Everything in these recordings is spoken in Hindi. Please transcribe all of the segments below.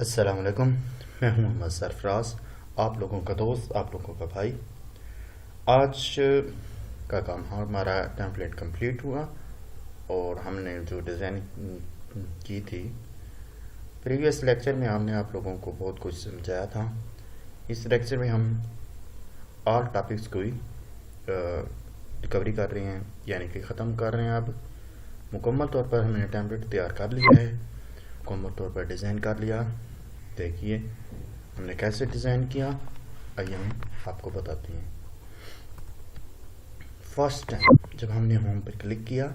अस्सलाम वालेकुम। मैं हूं मोहम्मद सरफराज, आप लोगों का दोस्त, आप लोगों का भाई। आज का काम हमारा टेम्पलेट कंप्लीट हुआ और हमने जो डिज़ाइन की थी, प्रीवियस लेक्चर में हमने आप लोगों को बहुत कुछ समझाया था। इस लेक्चर में हम ऑल टॉपिक्स को ही रिकवरी कर रहे हैं, यानी कि ख़त्म कर रहे हैं। अब मुकम्मल तौर पर हमने टेम्पलेट तैयार कर लिया है, मुकम्मल तौर पर डिज़ाइन कर लिया। देखिए हमने कैसे डिज़ाइन किया, आइए हम आपको बताते हैं। फर्स्ट टाइम जब हमने होम पर क्लिक किया,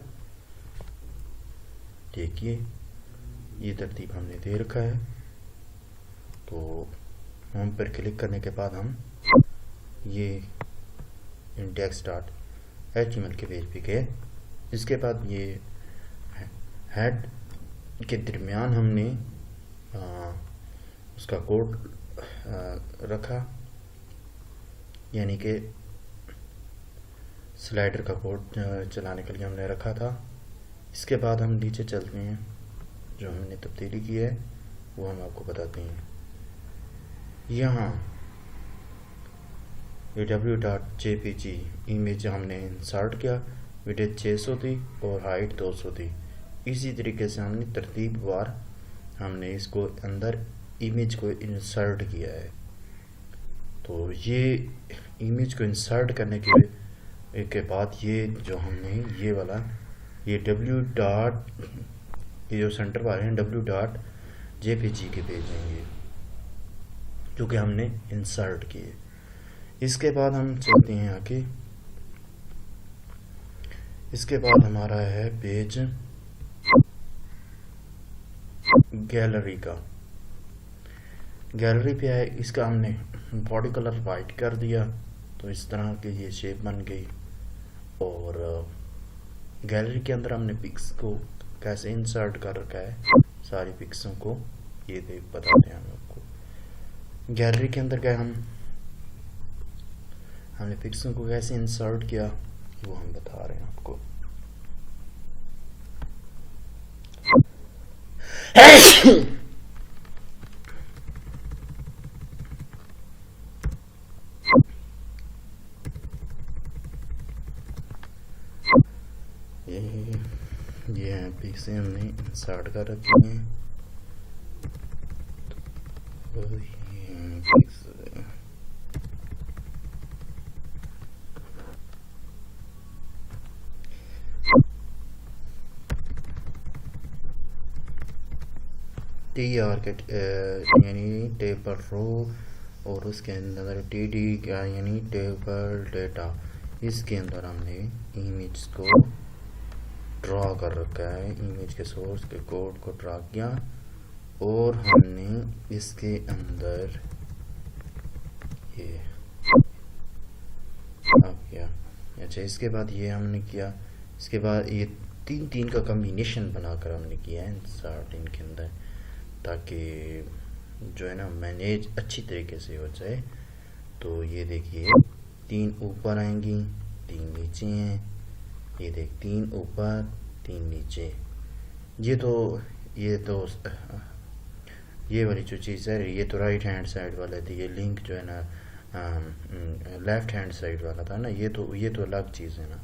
देखिए ये तरतीब हमने दे रखा है। तो होम पर क्लिक करने के बाद हम ये index.html के पेज पे गए। इसके बाद ये हेड के दरमियान हमने उसका कोड रखा, यानी कि स्लाइडर का कोड चलाने के लिए हमने रखा था। इसके बाद हम नीचे चलते हैं, जो हमने तब्दीली की है वो हम आपको बताते हैं। यहाँ www.jpg इमेज हमने इंसर्ट किया, विड्थ 600 थी और हाइट 200 थी। इसी तरीके से हमने तरतीबवार हमने इसको अंदर इमेज को इंसर्ट किया है। तो ये इमेज को इंसर्ट करने के बाद ये जो हमने ये वाला ये ये जो सेंटर बार है w.jpg के भेजेंगे, जो कि हमने इंसर्ट किए। इसके बाद हम चलते हैं आगे। इसके बाद हमारा है पेज गैलरी का। गैलरी पे है, इसका हमने बॉडी कलर वाइट कर दिया, तो इस तरह की ये शेप बन गई। और गैलरी के अंदर हमने पिक्स को कैसे इंसर्ट कर रखा है, सारी पिक्सों को ये बताते हैं हम आपको। गैलरी के अंदर गए हमने पिक्सों को कैसे इंसर्ट किया वो हम बता रहे हैं आपको। ये पिक्स हमने इंसर्ट कर रखी हैं। तो ये पिक्स TR के यानी टेबल रो, और उसके अंदर TD का यानी टेबल डेटा। इसके अंदर हमने इमेज को ड्रा कर रखा है, इमेज के सोर्स के कोड को ड्रा किया, और हमने इसके अंदर ये किया। अच्छा, इसके बाद ये हमने किया। इसके बाद ये तीन का कम्बिनेशन बनाकर हमने किया है इंसर्ट इनके अंदर, ताकि जो है ना मैनेज अच्छी तरीके से हो जाए। तो ये देखिए 3 ऊपर आएंगी, 3 नीचे हैं। ये देख 3 ऊपर 3 नीचे। ये वाली जो चीज़ है, ये तो राइट हैंड साइड वाला थी। ये लिंक जो है ना लेफ्ट हैंड साइड वाला था ना, ये तो अलग चीज़ है ना।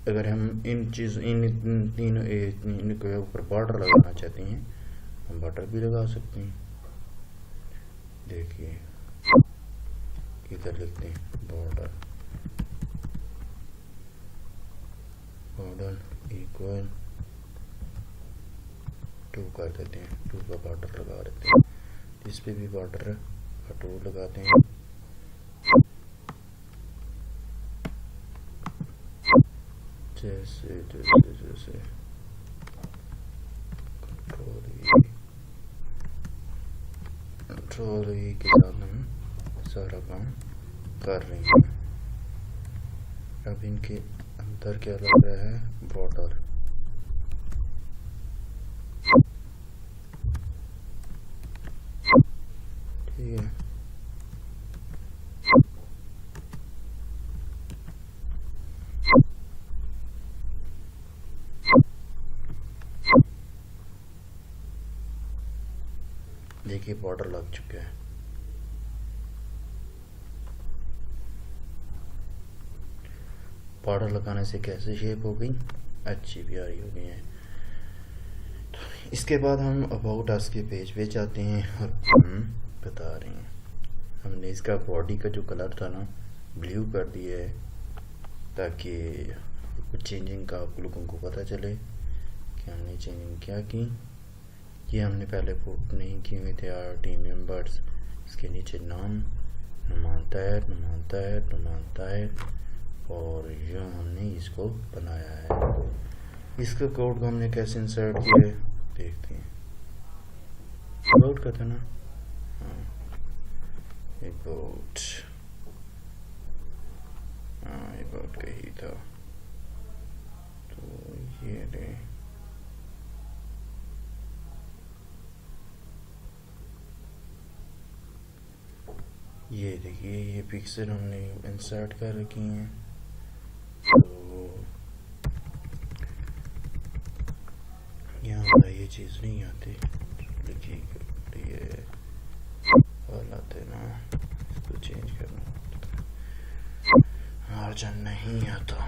अगर हम इन तीनों इनके ऊपर बॉर्डर लगाना चाहते हैं, हम बॉर्डर भी लगा सकते हैं। देखिए इधर लिखते हैं बॉर्डर इक्वल 2 कर देते हैं, 2 का बॉर्डर लगा देते हैं। इस पे भी बॉर्डर का 2 लगाते हैं। जैसे कंट्रोल ई के साथ हम सारा काम कर रहे हैं। अब इनके अंदर क्या लग रहा है, बॉर्डर। ठीक है, देखिए बॉर्डर लग चुका है। बॉर्डर लगाने से कैसे शेप हो गई, अच्छी प्यारी हो गई है। तो इसके बाद हम अबाउट अस के पेज पे जाते हैं और हम बता रहे हैं, हमने इसका बॉडी का जो कलर था ना ब्लू कर दिया है, ताकि कुछ चेंजिंग का आप लोगों को पता चले कि हमने चेंजिंग क्या की। ये हमने पहले पुट नहीं किए हुए थे आर टीम मेंबर्स। इसके नीचे नाम, नुमान ताहिर, और ये हमने इसको बनाया है। इसका कोड को हमने कैसे इंसर्ट किया है देखते हैं। अबाउट का था ना, हाँ अबाउट, हाँ अबाउट का ही था। तो ये ले, ये देखिए ये पिक्चर हमने इंसर्ट कर रखी हैं। तो यहाँ पर ये चीज़ नहीं आती, देखिए ये आते ना, इसको चेंज करना मार्जिन नहीं आता।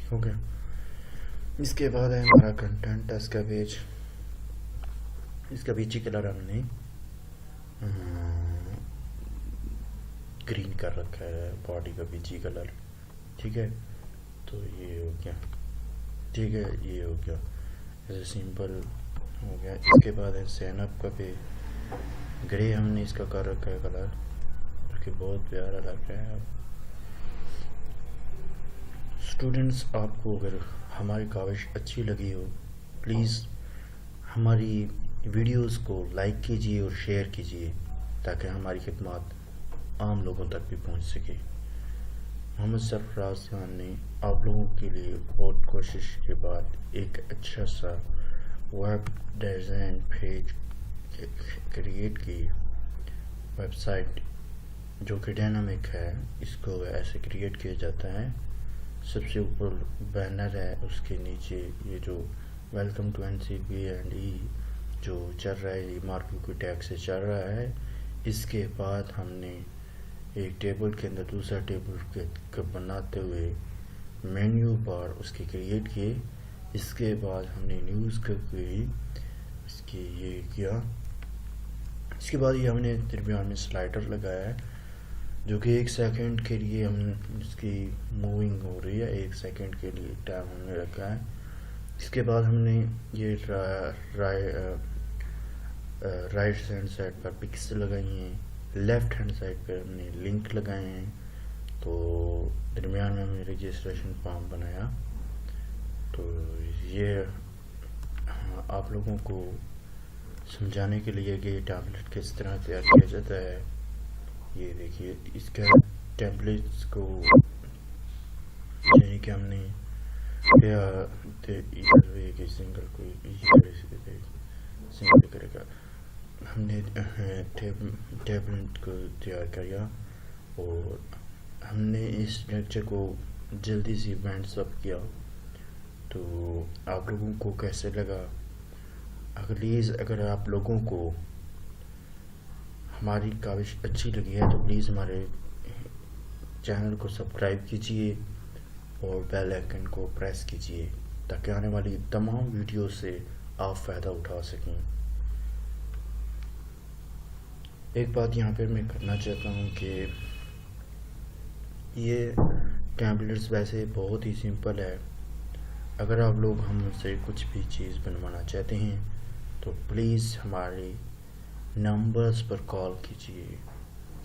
हो गया। इसके बाद है हमारा कंटेंट, इसका पेज, इसका बीची कलर हमने ग्रीन कर रखा है, बॉडी का बीची कलर, ठीक है। तो ये हो गया, ठीक है, ये हो गया, ऐसे सिंपल हो गया। इसके बाद है सैनअप का पे ग्रे हमने इसका कर रखा है कलर, जो कि बहुत प्यारा लग रहा है। स्टूडेंट्स, आपको अगर हमारी काविश अच्छी लगी हो, प्लीज़ हमारी वीडियोस को लाइक कीजिए और शेयर कीजिए, ताकि हमारी खिदमत आम लोगों तक भी पहुंच सके। मोहम्मद सरफराज खान ने आप लोगों के लिए बहुत कोशिश के बाद एक अच्छा सा वेब डिज़ाइन पेज क्रिएट की, वेबसाइट जो कि डायनामिक है, इसको ऐसे क्रिएट किया जाता है। सबसे ऊपर बैनर है, उसके नीचे ये जो वेलकम टू NCP&E जो चल रहा है, ये मार्केट की टैग से चल रहा है। इसके बाद हमने एक टेबल के अंदर दूसरा टेबल के बनाते हुए मेन्यू बार उसके क्रिएट किए। इसके बाद हमने न्यूज़ का कोई इसके ये किया। इसके बाद ये हमने दरमियान में स्लाइडर लगाया है, जो कि 1 सेकंड के लिए हम इसकी मूविंग हो रही है, 1 सेकंड के लिए टाइम हमने रखा है। इसके बाद हमने ये राइट हैंड साइड पर पिक्स लगाई हैं, लेफ्ट हैंड साइड पर हमने लिंक लगाए हैं। तो दरमियान में हमने रजिस्ट्रेशन फॉर्म बनाया। तो ये आप लोगों को समझाने के लिए कि टैबलेट किस तरह तैयार किया जाता है। ये देखिए इसका टेम्पलेट्स को यानी कि हमने इधर सिंगल को सिंगल करेगा, हमने टेबलेट को तैयार किया और हमने इस लेक्चर को जल्दी से बैंड अप किया। तो आप लोगों को कैसे लगा? प्लीज़ अगर आप लोगों को हमारी काविश अच्छी लगी है तो प्लीज़ हमारे चैनल को सब्सक्राइब कीजिए और बेल आइकन को प्रेस कीजिए, ताकि आने वाली तमाम वीडियो से आप फ़ायदा उठा सकें। एक बात यहाँ पे मैं करना चाहता हूँ कि ये टैबलेट्स वैसे बहुत ही सिंपल है। अगर आप लोग हमसे कुछ भी चीज़ बनवाना चाहते हैं तो प्लीज़ हमारे नंबर्स पर कॉल कीजिए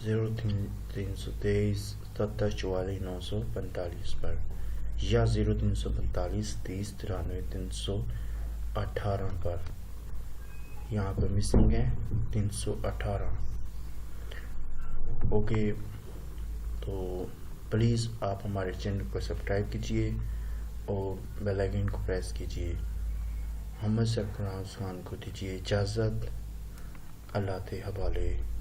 0323 7044 पर या 0345 30 93 318 पर। यहाँ पर मिसिंग है 318। ओके, तो प्लीज़ आप हमारे चैनल को सब्सक्राइब कीजिए और बेल आइकन को प्रेस कीजिए। मोहम्मद सरफराज खान को दीजिए इजाज़त। अल्लाह के हवाले।